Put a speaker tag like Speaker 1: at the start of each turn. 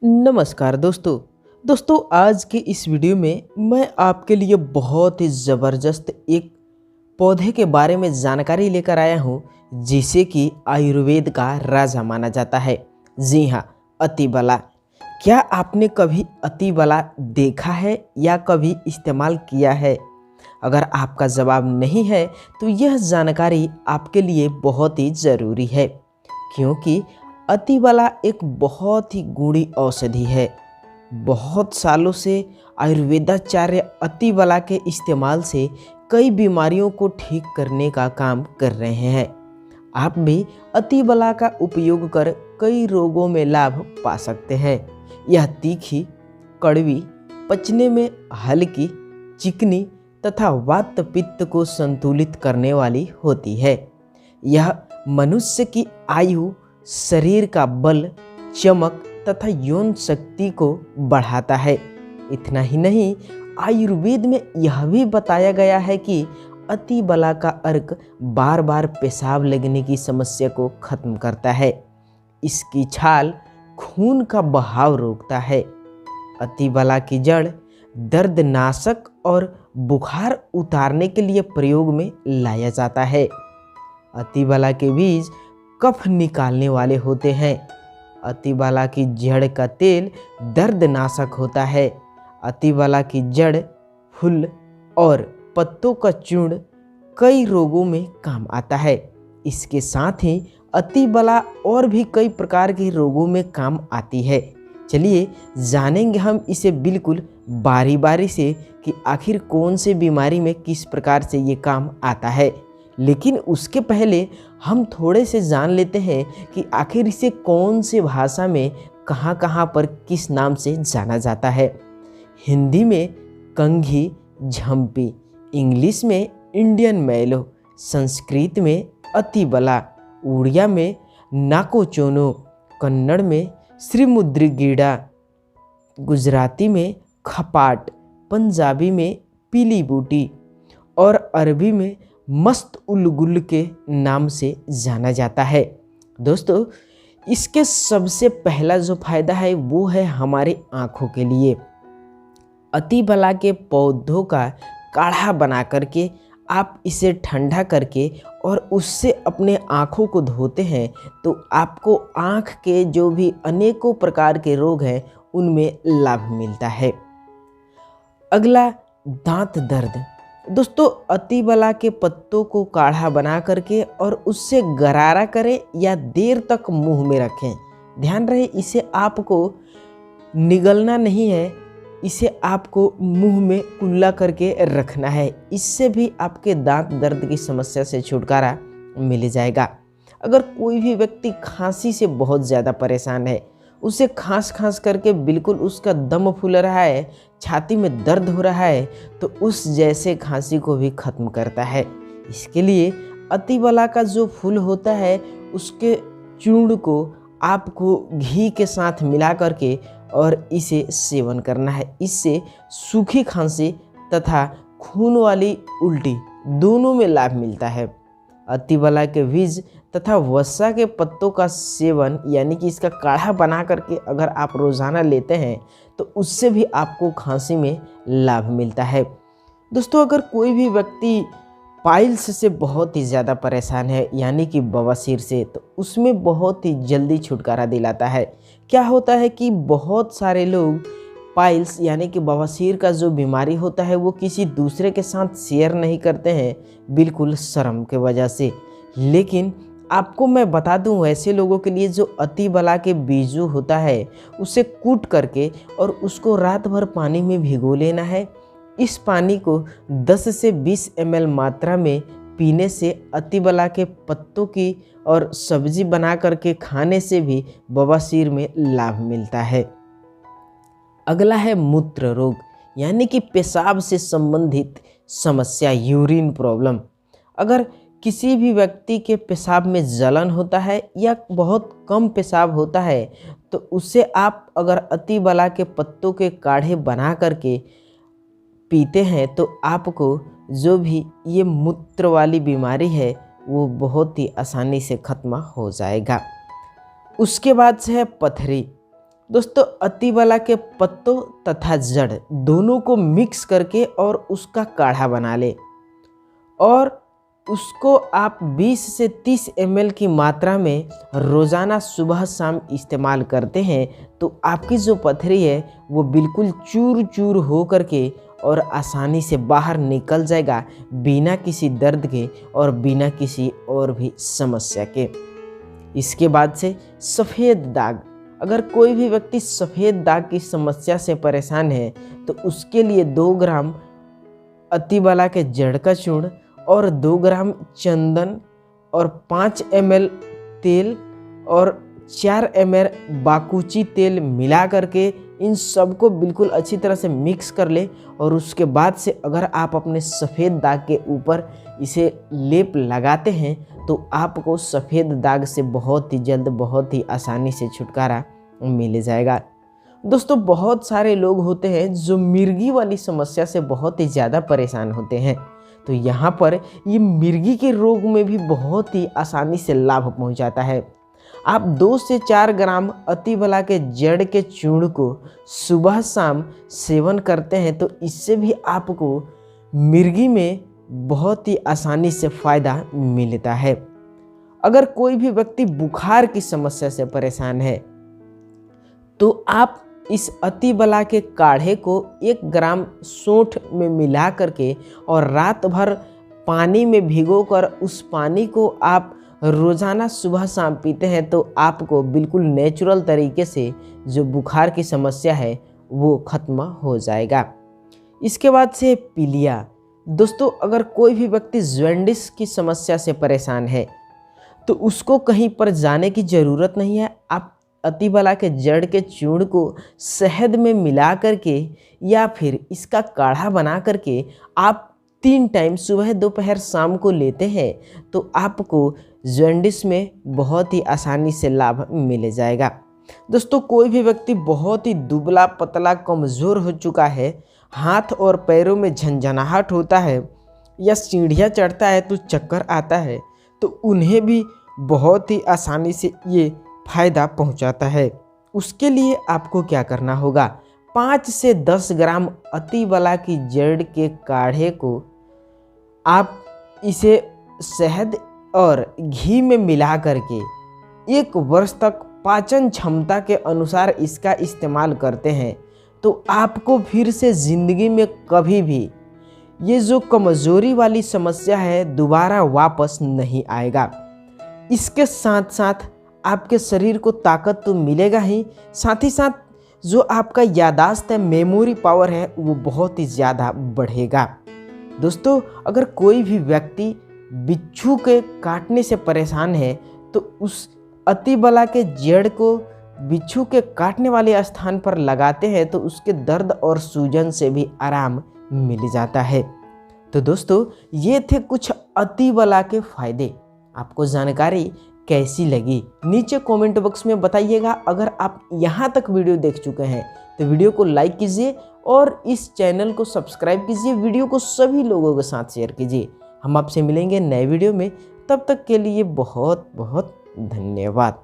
Speaker 1: नमस्कार दोस्तों आज के इस वीडियो में मैं आपके लिए बहुत ही ज़बरदस्त एक पौधे के बारे में जानकारी लेकर आया हूँ जिसे कि आयुर्वेद का राजा माना जाता है। जी हाँ, अतिबला। क्या आपने कभी अतिबला देखा है या कभी इस्तेमाल किया है? अगर आपका जवाब नहीं है तो यह जानकारी आपके लिए बहुत ही ज़रूरी है, क्योंकि अतिबला एक बहुत ही गूढ़ी औषधि है। बहुत सालों से आयुर्वेदाचार्य अतिबला के इस्तेमाल से कई बीमारियों को ठीक करने का काम कर रहे हैं। आप भी अतिबला का उपयोग कर कई रोगों में लाभ पा सकते हैं। यह तीखी, कड़वी, पचने में हल्की, चिकनी तथा वात पित्त को संतुलित करने वाली होती है। यह मनुष्य की आयु, शरीर का बल, चमक तथा यौन शक्ति को बढ़ाता है। इतना ही नहीं, आयुर्वेद में यह भी बताया गया है कि अतिबला का अर्क बार बार पेशाब लगने की समस्या को खत्म करता है। इसकी छाल खून का बहाव रोकता है। अतिबला की जड़ दर्दनाशक और बुखार उतारने के लिए प्रयोग में लाया जाता है। अतिबला के बीज कफ निकालने वाले होते हैं। अतिबला की जड़ का तेल दर्दनाशक होता है। अतिबला की जड़, फूल और पत्तों का चूर्ण कई रोगों में काम आता है। इसके साथ ही अतिबला और भी कई प्रकार के रोगों में काम आती है। चलिए जानेंगे हम इसे बिल्कुल बारी बारी से कि आखिर कौन से बीमारी में किस प्रकार से ये काम आता है। लेकिन उसके पहले हम थोड़े से जान लेते हैं कि आखिर इसे कौन से भाषा में कहाँ कहाँ पर किस नाम से जाना जाता है। हिंदी में कंघी झंपी, इंग्लिश में इंडियन मैलो, संस्कृत में अतिबला, उड़िया में नाकोचोनो, कन्नड़ में श्रीमुद्रिगीड़ा, गुजराती में खपाट, पंजाबी में पीली बूटी और अरबी में मस्त उल-गुल के नाम से जाना जाता है। दोस्तों, इसके सबसे पहला जो फायदा है वो है हमारी आँखों के लिए। अतिबला के पौधों का काढ़ा बना करके आप इसे ठंडा करके और उससे अपने आँखों को धोते हैं तो आपको आँख के जो भी अनेकों प्रकार के रोग हैं उनमें लाभ मिलता है। अगला, दांत दर्द। दोस्तों, अतिबला के पत्तों को काढ़ा बना करके और उससे गरारा करें या देर तक मुंह में रखें। ध्यान रहे, इसे आपको निगलना नहीं है, इसे आपको मुंह में कुल्ला करके रखना है। इससे भी आपके दांत दर्द की समस्या से छुटकारा मिल जाएगा। अगर कोई भी व्यक्ति खांसी से बहुत ज़्यादा परेशान है, उसे खांस करके बिल्कुल उसका दम फूल रहा है, छाती में दर्द हो रहा है, तो उस जैसे खांसी को भी खत्म करता है। इसके लिए अतिबला का जो फूल होता है उसके चूर्ण को आपको घी के साथ मिला करके और इसे सेवन करना है। इससे सूखी खांसी तथा खून वाली उल्टी दोनों में लाभ मिलता है। अतिबला के बीज तथा वसा के पत्तों का सेवन यानी कि इसका काढ़ा बना करके अगर आप रोज़ाना लेते हैं तो उससे भी आपको खांसी में लाभ मिलता है। दोस्तों, अगर कोई भी व्यक्ति पाइल्स से बहुत ही ज़्यादा परेशान है यानी कि बवासीर से, तो उसमें बहुत ही जल्दी छुटकारा दिलाता है। क्या होता है कि बहुत सारे लोग पाइल्स यानी कि बवासीर का जो बीमारी होता है वो किसी दूसरे के साथ शेयर नहीं करते हैं, बिल्कुल शर्म के वजह से। लेकिन आपको मैं बता दूं, ऐसे लोगों के लिए जो अतिबला के बीजू होता है उसे कूट करके और उसको रात भर पानी में भिगो लेना है। इस पानी को 10 से 20 ml मात्रा में पीने से अतिबला के पत्तों की और सब्जी बना करके खाने से भी बवासीर में लाभ मिलता है। अगला है मूत्र रोग यानी कि पेशाब से संबंधित समस्या, यूरिन प्रॉब्लम। अगर किसी भी व्यक्ति के पेशाब में जलन होता है या बहुत कम पेशाब होता है तो उसे आप अगर अतिबला के पत्तों के काढ़े बना करके पीते हैं तो आपको जो भी ये मूत्र वाली बीमारी है वो बहुत ही आसानी से खत्म हो जाएगा। उसके बाद से है पथरी। दोस्तों अतिबला के पत्तों तथा जड़ दोनों को मिक्स करके और उसका काढ़ा बना ले और उसको आप 20 से 30 ml की मात्रा में रोज़ाना सुबह शाम इस्तेमाल करते हैं तो आपकी जो पथरी है वो बिल्कुल चूर चूर हो करके और आसानी से बाहर निकल जाएगा, बिना किसी दर्द के और बिना किसी और भी समस्या के। इसके बाद से सफ़ेद दाग, अगर कोई भी व्यक्ति सफ़ेद दाग की समस्या से परेशान है तो उसके लिए 2 ग्राम अतिबला के जड़ का चूर्ण और 2 ग्राम चंदन और 5 ml तेल और 4 ml बाकुची तेल मिला करके इन सबको बिल्कुल अच्छी तरह से मिक्स कर ले और उसके बाद से अगर आप अपने सफ़ेद दाग के ऊपर इसे लेप लगाते हैं तो आपको सफ़ेद दाग से बहुत ही जल्द बहुत ही आसानी से छुटकारा मिल जाएगा। दोस्तों बहुत सारे लोग होते हैं जो मिर्गी वाली समस्या से बहुत ही ज़्यादा परेशान होते हैं, तो यहाँ पर ये मिर्गी के रोग में भी बहुत ही आसानी से लाभ पहुँचाता है। आप 2 से 4 ग्राम अतिबला के जड़ के चूर्ण को सुबह शाम सेवन करते हैं तो इससे भी आपको मिर्गी में बहुत ही आसानी से फ़ायदा मिलता है। अगर कोई भी व्यक्ति बुखार की समस्या से परेशान है तो आप इस अतिबला के काढ़े को 1 ग्राम सौंठ में मिला करके और रात भर पानी में भिगोकर उस पानी को आप रोज़ाना सुबह शाम पीते हैं तो आपको बिल्कुल नेचुरल तरीके से जो बुखार की समस्या है वो ख़त्म हो जाएगा। इसके बाद से पीलिया। दोस्तों अगर कोई भी व्यक्ति जॉन्डिस की समस्या से परेशान है तो उसको कहीं पर जाने की ज़रूरत नहीं है। आप अतिबला के जड़ के चूर्ण को शहद में मिला करके या फिर इसका काढ़ा बना करके आप 3 टाइम सुबह दोपहर शाम को लेते हैं तो आपको जॉन्डिस में बहुत ही आसानी से लाभ मिल जाएगा। दोस्तों कोई भी व्यक्ति बहुत ही दुबला पतला कमज़ोर हो चुका है, हाथ और पैरों में झंझनाहट होता है या सीढ़ियाँ चढ़ता है तो चक्कर आता है तो उन्हें भी बहुत ही आसानी से ये फ़ायदा पहुंचाता है। उसके लिए आपको क्या करना होगा, 5 से 10 ग्राम अतिबला की जड़ के काढ़े को आप इसे शहद और घी में मिला करके 1 वर्ष तक पाचन क्षमता के अनुसार इसका इस्तेमाल करते हैं तो आपको फिर से ज़िंदगी में कभी भी ये जो कमज़ोरी वाली समस्या है दोबारा वापस नहीं आएगा। इसके साथ साथ आपके शरीर को ताकत तो मिलेगा ही, साथ ही साथ जो आपका यादाश्त है, मेमोरी पावर है, वो बहुत ही ज़्यादा बढ़ेगा। दोस्तों अगर कोई भी व्यक्ति बिच्छू के काटने से परेशान है तो उस अतिबला के जड़ को बिच्छू के काटने वाले स्थान पर लगाते हैं तो उसके दर्द और सूजन से भी आराम मिल जाता है। तो दोस्तों ये थे कुछ अतिबला के फ़ायदे। आपको जानकारी कैसी लगी नीचे कमेंट बॉक्स में बताइएगा। अगर आप यहाँ तक वीडियो देख चुके हैं तो वीडियो को लाइक कीजिए और इस चैनल को सब्सक्राइब कीजिए, वीडियो को सभी लोगों के साथ शेयर कीजिए। हम आपसे मिलेंगे नए वीडियो में, तब तक के लिए बहुत बहुत धन्यवाद।